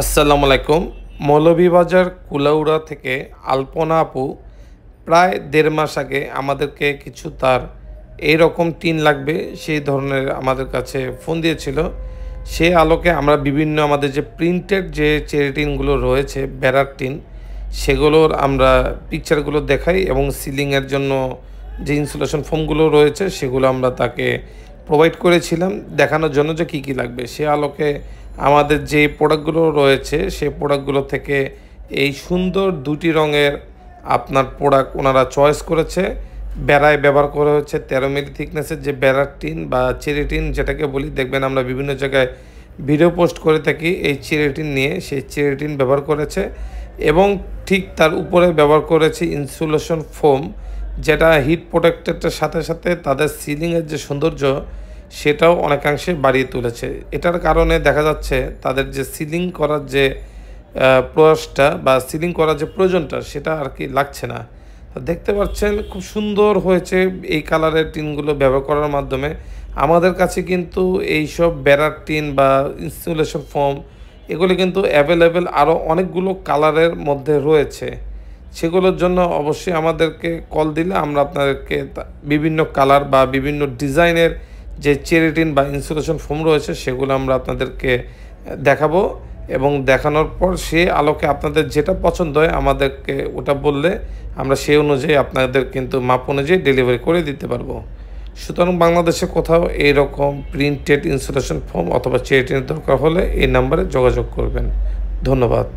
আসসালামু আলাইকুম। মৌলভীবাজার কুলাউড়া থেকে আলপনা আপু প্রায় ১.৫ মাস আগে আমাদেরকে কিছু তার এইরকম টিন লাগবে সেই ধরনের আমাদের কাছে ফোন দিয়েছিল। সে আলোকে আমরা বিভিন্ন আমাদের যে প্রিন্টেড যে চেরি টিনগুলো রয়েছে বেড়ার টিন, সেগুলোর আমরা পিকচারগুলো দেখাই এবং সিলিংয়ের জন্য যে ইনসুলেশন ফোমগুলো রয়েছে সেগুলো আমরা তাকে প্রোভাইড করেছিলাম দেখানোর জন্য যে কী, কী লাগবে। সে আলোকে আমাদের যে প্রোডাক্টগুলো রয়েছে সেই প্রোডাক্টগুলো থেকে এই সুন্দর ২টি রঙের আপনার প্রোডাক্ট ওনারা চয়েস করেছে। বেড়ায় ব্যবহার করা হচ্ছে ১৩ মিলি থিকনেসের যে বেড়ার টিন বা চেরি টিন যেটাকে বলি, দেখবেন আমরা বিভিন্ন জায়গায় ভিডিও পোস্ট করে থাকি এই চেরি টিন নিয়ে। সেই চেরি টিন ব্যবহার করেছে এবং ঠিক তার উপরে ব্যবহার করেছে ইনসুলেশন ফোম, যেটা হিট প্রোটেক্টেডের সাথে সাথে তাদের সিলিংয়ের যে সৌন্দর্য সেটাও অনেকাংশে বাড়িয়ে তুলেছে। এটার কারণে দেখা যাচ্ছে তাদের যে সিলিং করার যে প্রয়াসটা বা সিলিং করার যে প্রয়োজনটা সেটা আর কি লাগছে না। তো দেখতে পাচ্ছেন খুব সুন্দর হয়েছে এই কালারের টিনগুলো ব্যবহার করার মাধ্যমে। আমাদের কাছে কিন্তু এইসব বেড়ার টিন বা ইনসুলেশন ফোম এগুলো কিন্তু অ্যাভেলেবেল আরও অনেকগুলো কালারের মধ্যে রয়েছে। সেগুলোর জন্য অবশ্যই আমাদেরকে কল দিলে আমরা আপনাদেরকে বিভিন্ন কালার বা বিভিন্ন ডিজাইনের যে চেরি টিন বা ইনসুলেশন ফোম রয়েছে সেগুলো আমরা আপনাদেরকে দেখাবো এবং দেখানোর পর সে আলোকে আপনাদের যেটা পছন্দ হয় আমাদেরকে ওটা বললে আমরা সেই অনুযায়ী আপনাদের কিন্তু মাপ অনুযায়ী ডেলিভারি করে দিতে পারবো। সুতরাং বাংলাদেশে কোথাও এইরকম প্রিন্টেড ইনসুলেশন ফোম অথবা চেরি টিনের দরকার হলে এই নাম্বারে যোগাযোগ করবেন। ধন্যবাদ।